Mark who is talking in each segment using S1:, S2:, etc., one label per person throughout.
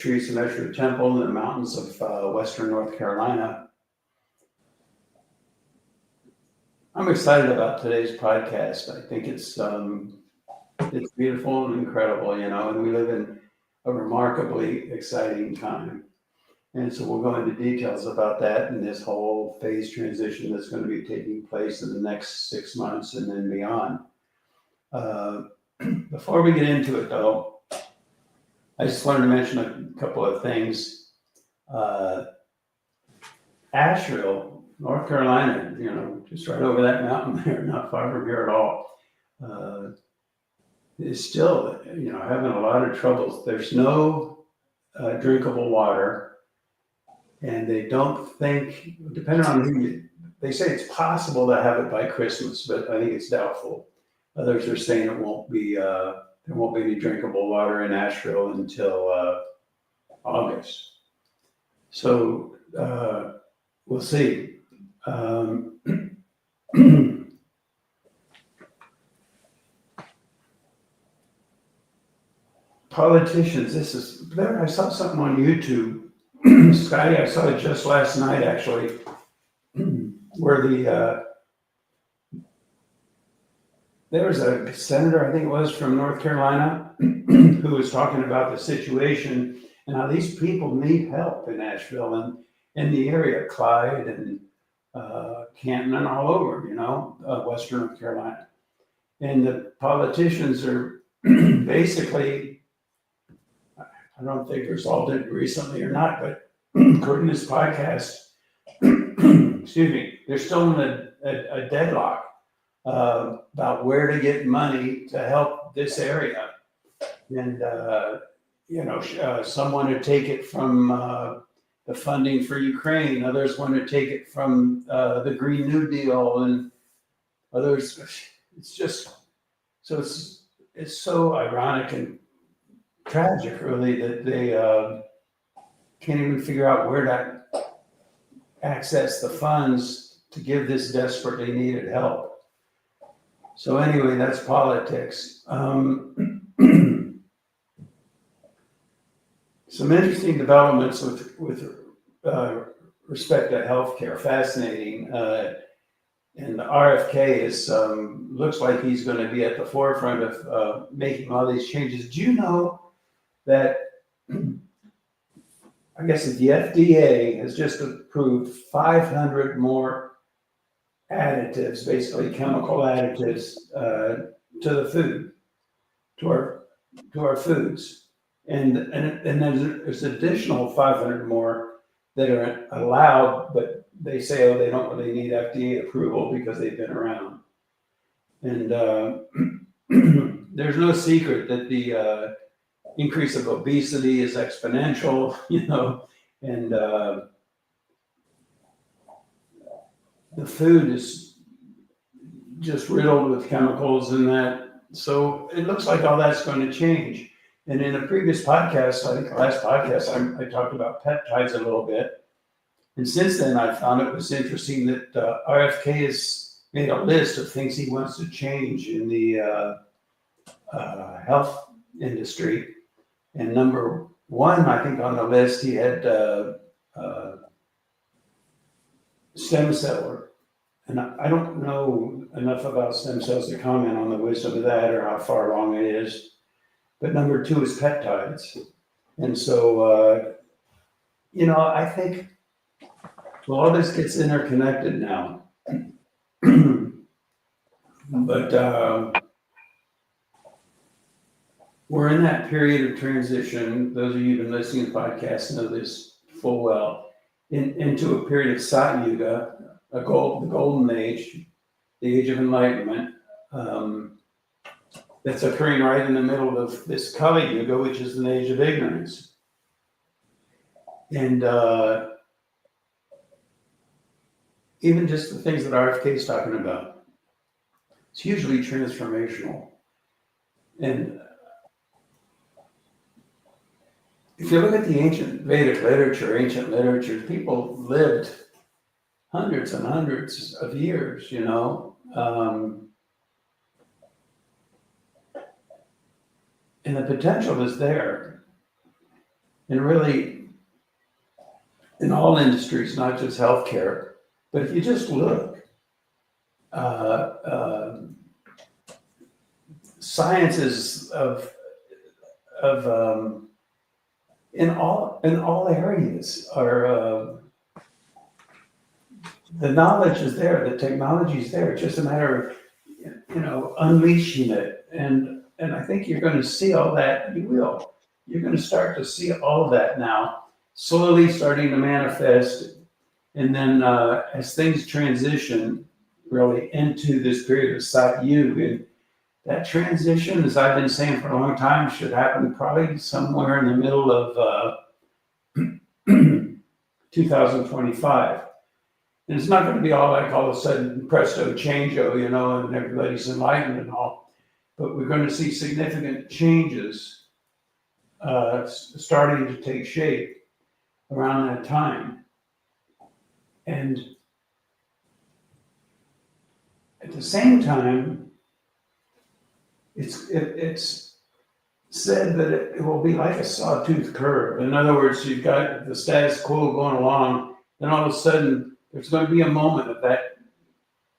S1: Sri Sameshwar Temple in the mountains of western North Carolina. I'm excited about today's podcast. I think it's beautiful and incredible, and we live in a remarkably exciting time. And so we'll go into details about that and this whole phase transition that's going to be taking place in the next 6 months and then beyond. Before we get into it, though, I just wanted to mention a couple of things. Asheville, North Carolina, just right over that mountain there, not far from here at all, is still, having a lot of troubles. There's no drinkable water, and they don't think, depending on who they say it's possible to have it by Christmas, but I think it's doubtful. Others are saying there won't be any drinkable water in Asheville until August. So we'll see. Politicians, I saw something on YouTube. Scotty, I saw it just last night, actually, where there was a senator, I think it was from North Carolina, who was talking about the situation and how these people need help in Asheville and in the area, Clyde and Canton and all over, Western North Carolina. And the politicians are basically, I don't think they're resolved it recently or not, but according to this podcast, excuse me, they're still in a deadlock about where to get money to help this area. And, some want to take it from the funding for Ukraine, others want to take it from the Green New Deal, and others, it's just, so it's so ironic and tragic, really, that they can't even figure out where to access the funds to give this desperately needed help. So anyway, that's politics. Some interesting developments with respect to healthcare, fascinating. And the RFK looks like he's going to be at the forefront of making all these changes. Do you know that, I guess the FDA has just approved 500 more additives, basically chemical additives, to the food, to our foods, and then there's additional 500 more that are allowed, but they say, they don't really need FDA approval because they've been around. And there's no secret that the increase of obesity is exponential, and the food is just riddled with chemicals and that. So it looks like all that's going to change. And in a previous podcast, I think the last podcast, I talked about peptides a little bit. And since then, I found it was interesting that RFK has made a list of things he wants to change in the health industry. And number one, I think on the list, he had stem cell. And I don't know enough about stem cells to comment on the wisdom of that or how far along it is. But number two is peptides. And so, I think, all this gets interconnected now. But we're in that period of transition. Those of you who've been listening to the podcast know this full well, into a period of Sat Yuga, the golden age, the age of enlightenment, that's occurring right in the middle of this Kali Yuga, which is an age of ignorance. And even just the things that RFK is talking about, it's hugely transformational. And if you look at the ancient Vedic literature, people lived hundreds and hundreds of years, and the potential is there. and really in all industries, not just healthcare. But if you just look, sciences of in all areas are the knowledge is there, the technology is there. It's just a matter of unleashing it, and I think you're going to see all that. You will. You're going to start to see all of that now, slowly starting to manifest, and then as things transition really into this period of Sat Yuga, and that transition, as I've been saying for a long time, should happen probably somewhere in the middle of 2025. And it's not going to be all like all of a sudden presto changeo, and everybody's enlightened and all. But we're going to see significant changes starting to take shape around that time. And at the same time, it's said that it will be like a sawtooth curve. In other words, you've got the status quo going along, then all of a sudden there's going to be a moment of that.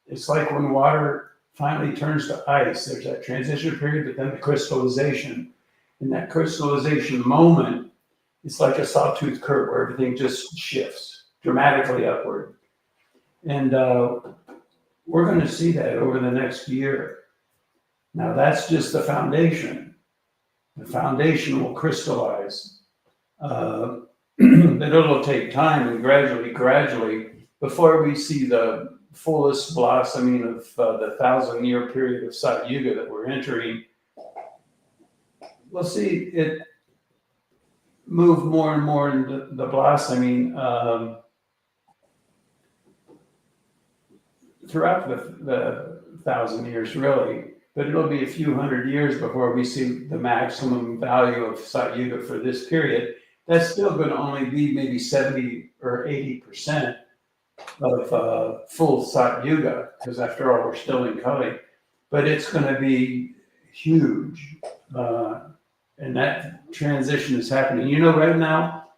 S1: It's like when water finally turns to ice. There's that transition period, but then the crystallization. In that crystallization moment, it's like a sawtooth curve where everything just shifts dramatically upward. And we're going to see that over the next year. Now, that's just the foundation. The foundation will crystallize. But it'll take time, and gradually, before we see the fullest blossoming of the 1,000-year period of Sat Yuga that we're entering, we'll see it move more and more into the blossoming throughout the 1,000 years, really. But it'll be a few hundred years before we see the maximum value of Sat Yuga for this period. That's still going to only be maybe 70 or 80% of full Sat Yuga, because after all, we're still in Kali. But it's going to be huge. And that transition is happening. Right now,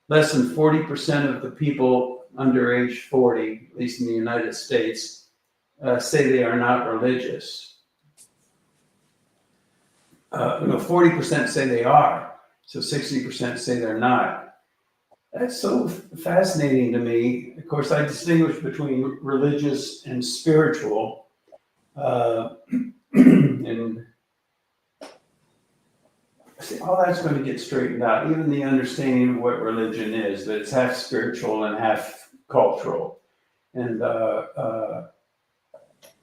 S1: less than 40% of the people under age 40, at least in the United States, say they are not religious. 40% say they are, so 60% say they're not. That's so fascinating to me. Of course, I distinguish between religious and spiritual, and see, all that's going to get straightened out. Even the understanding of what religion is, that it's half spiritual and half cultural, and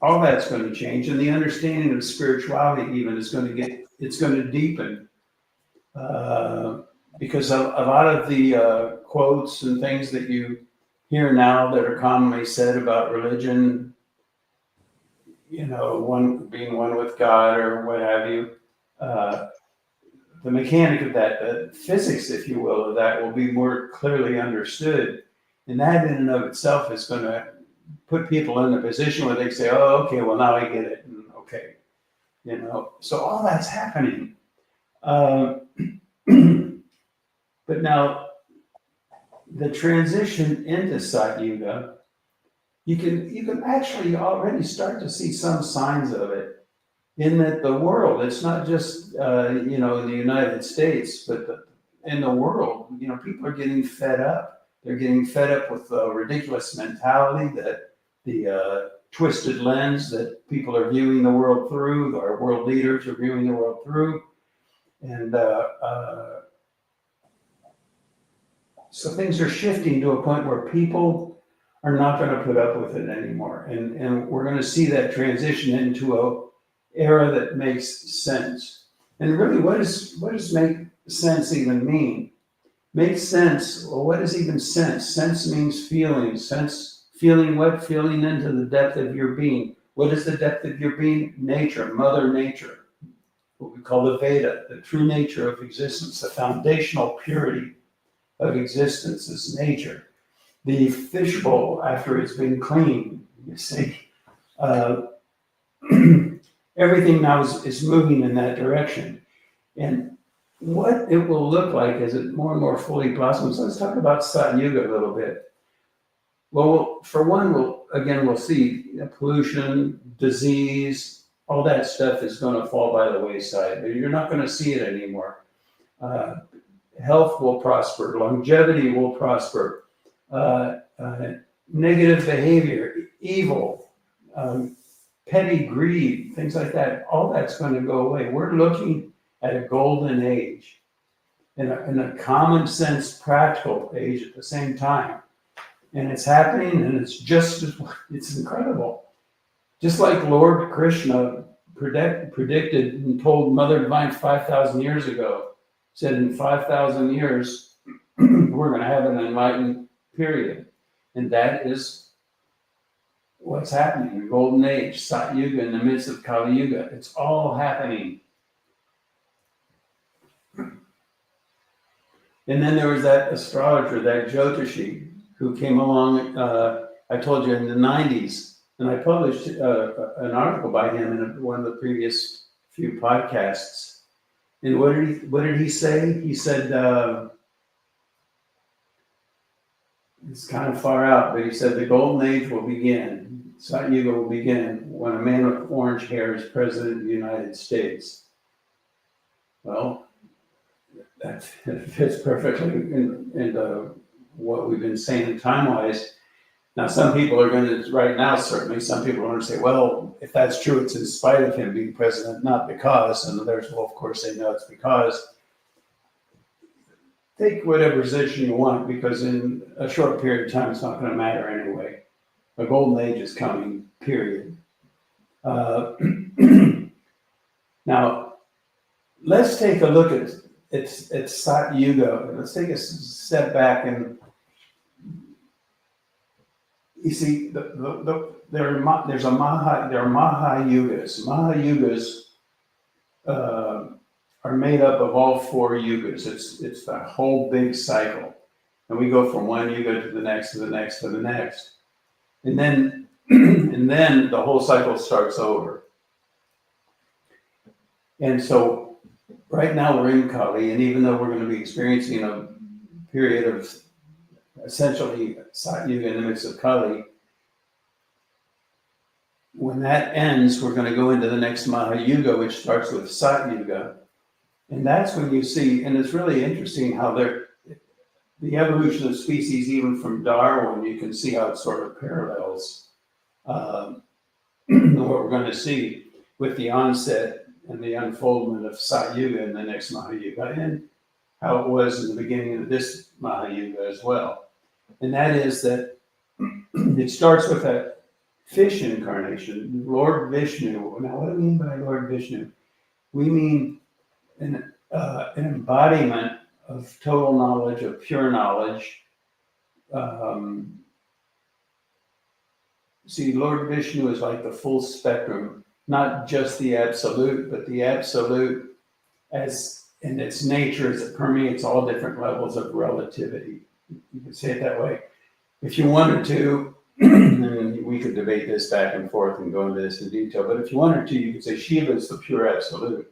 S1: all that's going to change. And the understanding of spirituality even is going to deepen, because a lot of the quotes and things that you hear now that are commonly said about religion, one being one with God or what have you, the mechanic of that, the physics, if you will, of that will be more clearly understood. And that in and of itself is going to put people in a position where they say, oh, okay, well, now I get it. And okay. So all that's happening. But now the transition into Sat Yuga, you can actually already start to see some signs of it in that the world, it's not just, in the United States, but in the world, people are getting fed up. They're getting fed up with the ridiculous mentality, that the twisted lens that people are viewing the world through, our world leaders are viewing the world through. And so things are shifting to a point where people are not going to put up with it anymore. And we're going to see that transition into a era that makes sense. And really, what does make sense even mean? Make sense. Well, what is even sense? Sense means feeling. Sense, feeling what? Feeling into the depth of your being. What is the depth of your being? Nature, Mother Nature. What we call the Veda, the true nature of existence, the foundational purity of existence is nature. The fishbowl, after it's been cleaned, you see, everything now is moving in that direction. And what it will look like as it more and more fully blossoms. Let's talk about Sat Yuga a little bit. Well, for one, we'll see pollution, disease, all that stuff is going to fall by the wayside. You're not going to see it anymore. Uh, Health will prosper, longevity will prosper, negative behavior, evil, petty greed, things like that, all that's going to go away. We're looking at a golden age in a common sense, practical age at the same time. And it's happening, and it's incredible. Just like Lord Krishna predicted and told Mother Divine 5,000 years ago, said in 5,000 years, we're going to have an enlightened period. And that is what's happening, the golden age, Sat Yuga in the midst of Kali Yuga. It's all happening. And then there was that astrologer, that Jyotishi, who came along, I told you, in the 90s. And I published an article by him in one of the previous few podcasts. And what did he say? He said, it's kind of far out, but he said the golden age will begin, Sat Yuga will begin when a man with orange hair is president of the United States. Well, that fits perfectly into what we've been saying time-wise. Now, some people are going to, right now, certainly, some people are going to say, well, if that's true, it's in spite of him being president, not because. And others will, of course, say, no, it's because. Take whatever position you want, because in a short period of time, it's not going to matter anyway. A golden age is coming, period. Now, let's take a look at Sat Yuga. Let's take a step back and you see, there are Maha Yugas. Maha Yugas are made up of all four yugas. It's the whole big cycle, and we go from one yuga to the next, to the next, to the next, and then the whole cycle starts over. And so, right now we're in Kali, and even though we're going to be experiencing a period of essentially Sat Yuga in the midst of Kali, when that ends, we're going to go into the next Maha Yuga, which starts with Sat Yuga. And that's when you see, and it's really interesting how the evolution of species, even from Darwin, you can see how it sort of parallels what we're going to see with the onset and the unfoldment of Sat Yuga in the next Maha Yuga, and how it was in the beginning of this Maha Yuga as well. And that is that it starts with a fish incarnation, Lord Vishnu. Now, what do we mean by Lord Vishnu? We mean an embodiment of total knowledge, of pure knowledge. See, Lord Vishnu is like the full spectrum, not just the absolute, but the absolute as in its nature as it permeates all different levels of relativity. You could say it that way. If you wanted to, and we could debate this back and forth and go into this in detail, but if you wanted to, you could say Shiva is the pure absolute.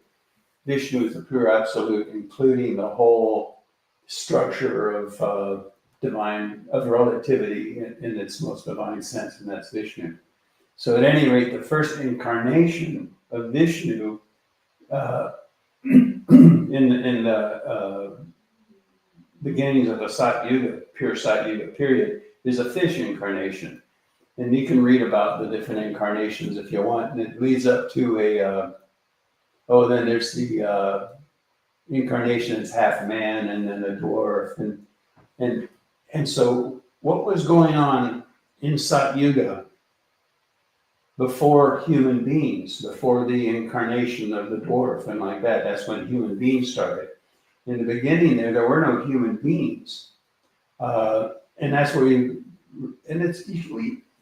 S1: Vishnu is the pure absolute, including the whole structure of relativity in its most divine sense, and that's Vishnu. So at any rate, the first incarnation of Vishnu in the beginnings of the Sat Yuga, pure Sat Yuga period, is a fish incarnation. And you can read about the different incarnations if you want. And it leads up to then there's the incarnation as half man and then a dwarf. And so what was going on in Sat Yuga before human beings, before the incarnation of the dwarf and like that? That's when human beings started. In the beginning there were no human beings. And that's where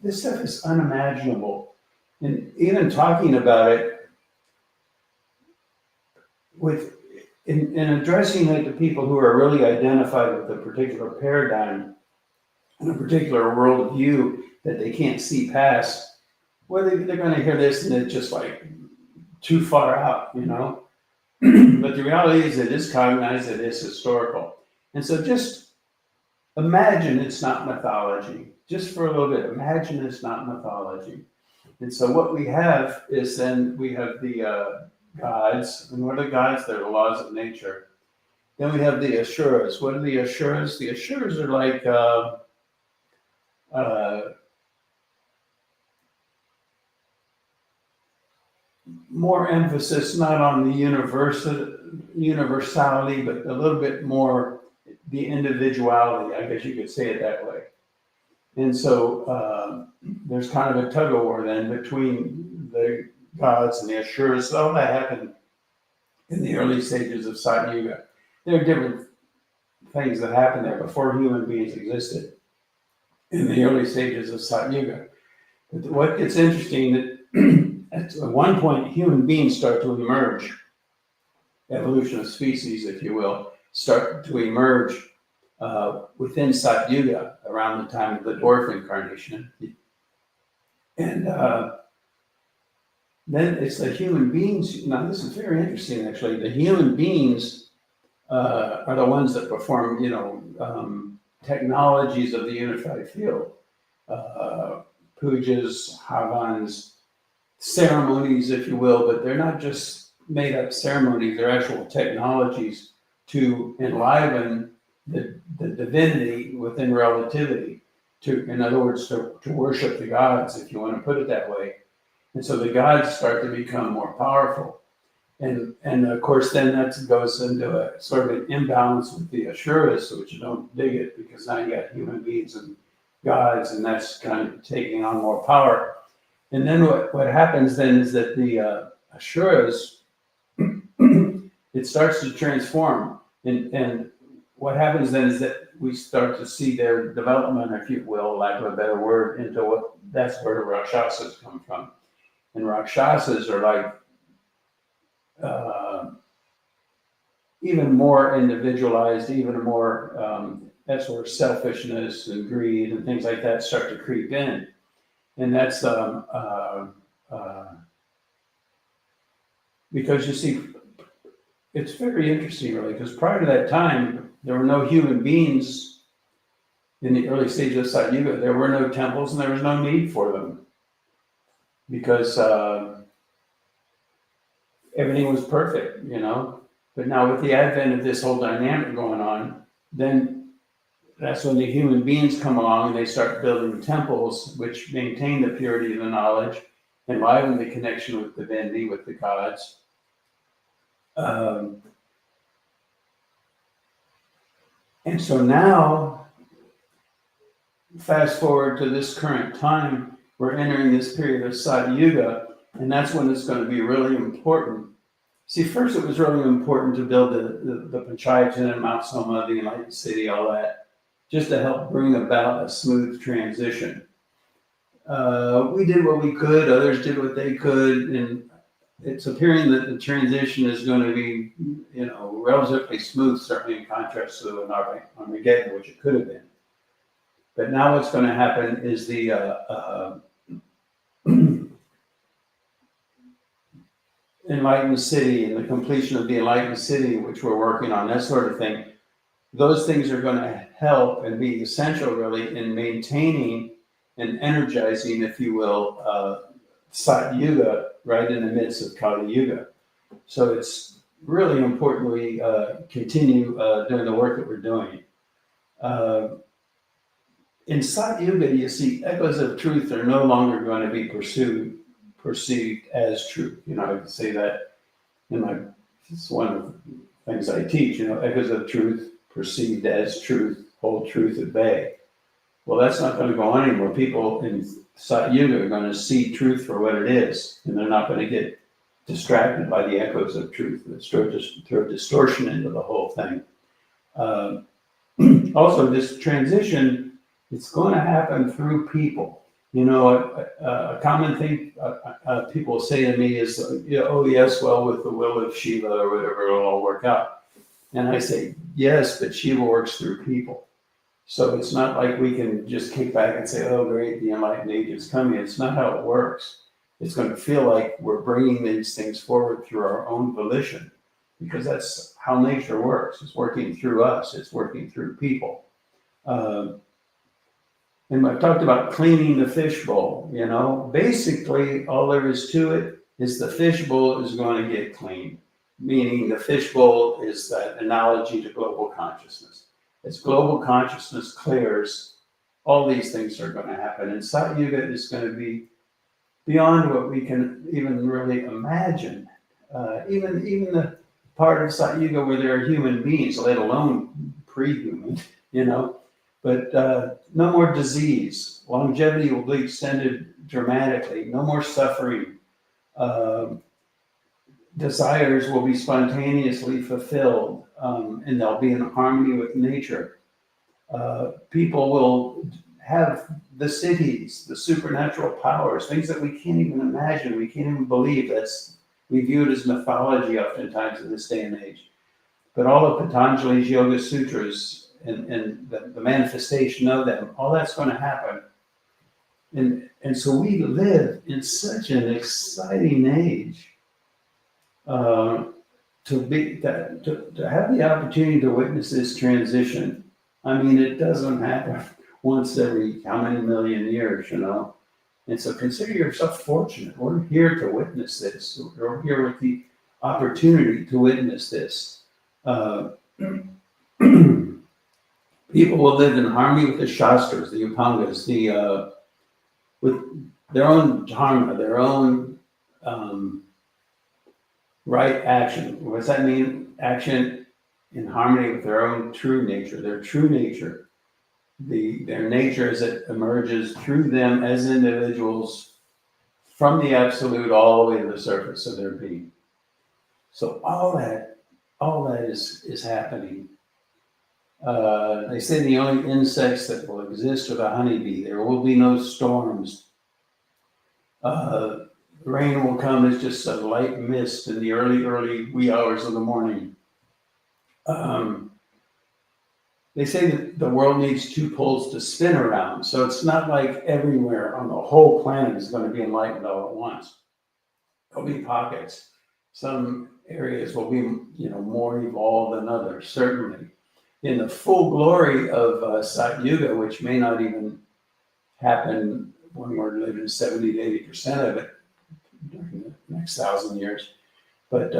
S1: this stuff is unimaginable. And even talking about it in addressing it to people who are really identified with a particular paradigm and a particular worldview that they can't see past, well, they're going to hear this and it's just like too far out, you know? But the reality is it is cognized, it is historical. And so just imagine it's not mythology. Just for a little bit, imagine it's not mythology. And so what we have is then we have the gods. And what are the gods? They're the laws of nature. Then we have the Asuras. What are the Asuras? The Asuras are like more emphasis not on the universality, but a little bit more the individuality. I guess you could say it that way. And so there's kind of a tug of war then between the gods and the Asuras. So all that happened in the early stages of Sat Yuga. There are different things that happened there before human beings existed in the early stages of Sat Yuga. But what gets interesting that at one point human beings start to emerge, evolution of species, if you will, start to emerge within Sat Yuga around the time of the dwarf incarnation. And then it's the human beings. Now, this is very interesting, actually. The human beings are the ones that perform, technologies of the unified field. Pujas, havans, ceremonies, if you will, but they're not just made up ceremonies, they're actual technologies to enliven the divinity within relativity, in other words, to worship the gods, if you want to put it that way. And so the gods start to become more powerful. And of course, then that goes into a sort of an imbalance with the Asuras, which you don't dig it because now you got human beings and gods, and that's kind of taking on more power. And then what happens then is that the Asuras, it starts to transform. And what happens then is that we start to see their development, if you will, lack of a better word, into that's where the Rakshasas come from. And Rakshasas are like even more individualized, even more that sort of selfishness and greed and things like that start to creep in. And that's because you see, it's very interesting, really, because prior to that time, there were no human beings in the early stages of Sat Yuga. There were no temples and there was no need for them because everything was perfect, But now with the advent of this whole dynamic going on, then that's when the human beings come along and they start building temples which maintain the purity of the knowledge, enliven the connection with divinity, with the gods. And so now, fast forward to this current time, we're entering this period of Sat Yuga, and that's when it's going to be really important. See, first it was really important to build the Panchayatin and Mount Soma, the Enlightened City, all that, just to help bring about a smooth transition. We did what we could, others did what they could, and it's appearing that the transition is going to be, relatively smooth, certainly in contrast to an Armageddon, which it could have been. But now what's going to happen is the Enlightened City and the completion of the Enlightened City, which we're working on, that sort of thing. Those things are going to help and be essential, really, in maintaining and energizing, if you will, Sat Yuga right in the midst of Kali Yuga. So it's really important we continue doing the work that we're doing. In Sat Yuga, you see, echoes of truth are no longer going to be perceived as truth. I can say that it's one of the things I teach, echoes of truth perceived as truth, hold truth at bay. Well, that's not going to go on anymore. People in Sat Yuga are going to see truth for what it is, and they're not going to get distracted by the echoes of truth that throw distortion into the whole thing. Also, this transition, it's going to happen through people. A common thing people say to me is, oh yes, well, with the will of Shiva or whatever, it'll all work out. And I say, yes, but Shiva works through people. So it's not like we can just kick back and say, oh great, the enlightened age is coming. It's not how it works. It's going to feel like we're bringing these things forward through our own volition. because that's how nature works. It's working through us. It's working through people. And I've talked about cleaning the fishbowl. Basically all there is to it is the fishbowl is going to get cleaned. Meaning the fishbowl is that analogy to global consciousness. As global consciousness clears, all these things are going to happen. And Sat Yuga is going to be beyond what we can even really imagine. Even the part of Sat Yuga where there are human beings, let alone pre-human, But no more disease. Longevity will be extended dramatically. No more suffering. Desires will be spontaneously fulfilled, and they'll be in harmony with nature. People will have the cities, the supernatural powers, things that we can't even imagine, we can't even believe. We view it as mythology oftentimes in this day and age. But all of Patanjali's Yoga Sutras and the manifestation of them, all that's going to happen. And so we live in such an exciting age. To have the opportunity to witness this transition. I mean, it doesn't happen once every how many million years, And so consider yourself fortunate. We're here to witness this. We're here with the opportunity to witness this. People will live in harmony with the Shastras, the Upangas, with their own dharma, their own right action. What does that mean? Action in harmony with their own true nature, their true nature, their nature as it emerges through them as individuals from the absolute all the way to the surface of their being. So all that is happening. They say the only insects that will exist are the honeybee. There will be no storms. Rain will come as just a light mist in the early wee hours of the morning. They say that the world needs two poles to spin around. So it's not like everywhere on the whole planet is going to be enlightened all at once. There'll be pockets. Some areas will be, more evolved than others, certainly. In the full glory of Sat Yuga, which may not even happen when we're living 70 to 80% of it during the next 1,000 years. But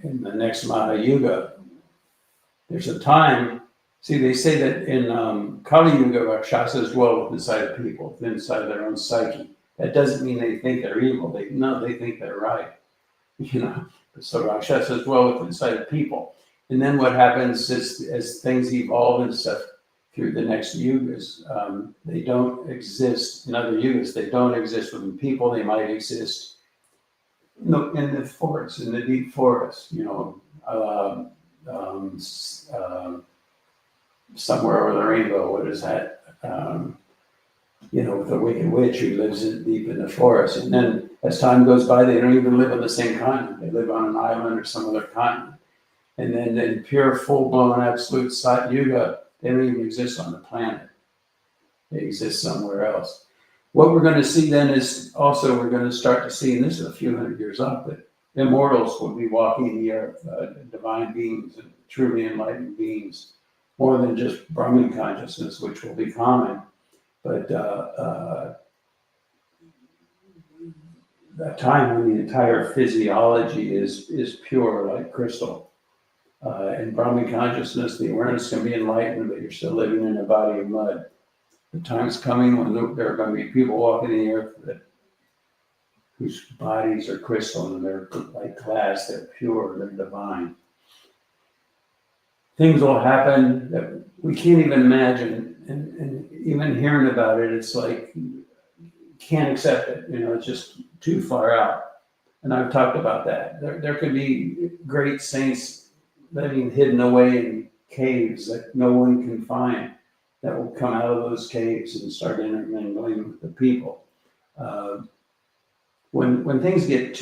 S1: in the next Maha Yuga, there's a time. See, they say that in Kali Yuga, Rakshasas dwell inside of people, inside of their own psyche. That doesn't mean they think they're evil. They think they're right. So Rakshasas dwell inside of people. And then what happens is, as things evolve and stuff through the next yugas, they don't exist in other yugas. They don't exist within people. They might exist in the forest, in the deep forest, somewhere over the rainbow. What is that? With the wicked witch who lives deep in the forest. And then as time goes by, they don't even live on the same continent. They live on an island or some other continent. And then in pure, full-blown, absolute Sat Yuga, they don't even exist on the planet. They exist somewhere else. What we're going to see then is also we're going to start to see, and this is a few hundred years off, that immortals will be walking the earth, divine beings and truly enlightened beings, more than just Brahman consciousness, which will be common. But that time when the entire physiology is pure like crystal. In Brahman consciousness, the awareness can be enlightened, but you're still living in a body of mud. The time's coming when there are going to be people walking the earth whose bodies are crystal and they're like glass, they're pure, they're divine. Things will happen that we can't even imagine, and even hearing about it, it's like can't accept it. It's just too far out. And I've talked about that. There could be great saints living hidden away in caves that no one can find, that will come out of those caves and start intermingling with the people. When things get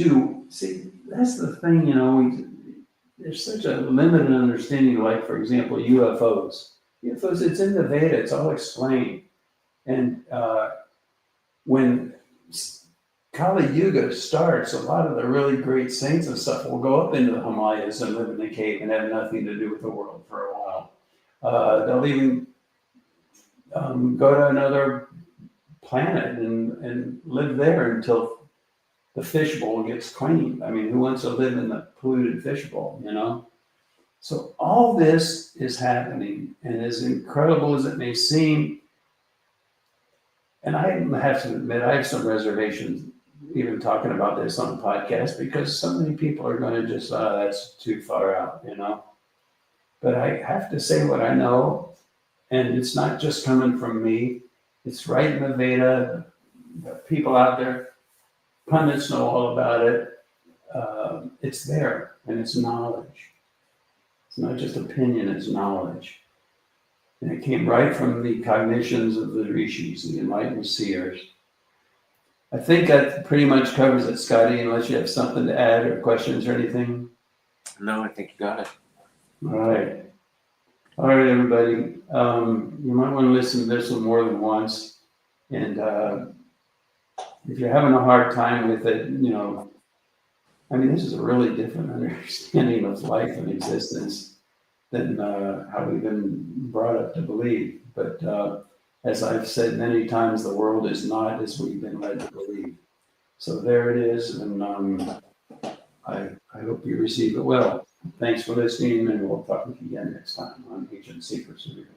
S1: that's the thing, there's such a limited understanding, like, for example, UFOs. UFOs, it's in the Veda, it's all explained. And when Kali Yuga starts, a lot of the really great saints and stuff will go up into the Himalayas and live in the cave and have nothing to do with the world for a while. They'll even go to another planet and live there until the fishbowl gets cleaned. I mean, who wants to live in the polluted fishbowl, you know? So all this is happening, and as incredible as it may seem, and I have to admit, I have some reservations even talking about this on the podcast because so many people are going to just, that's too far out, you know? But I have to say what I know, and it's not just coming from me. It's right in the Veda. The people out there, pundits know all about it. It's there, and it's knowledge. It's not just opinion, it's knowledge. And it came right from the cognitions of the rishis, the enlightened seers. I think that pretty much covers it, Scotty, unless you have something to add or questions or anything.
S2: No, I think you got it.
S1: All right. All right, everybody. You might want to listen to this one more than once. And if you're having a hard time with it, you know, I mean, this is a really different understanding of life and existence than how we've been brought up to believe. But as I've said many times, the world is not as we've been led to believe. So there it is, and I hope you receive it well. Thanks for listening, and we'll talk with you again next time on Ancient Secrets of Yuga.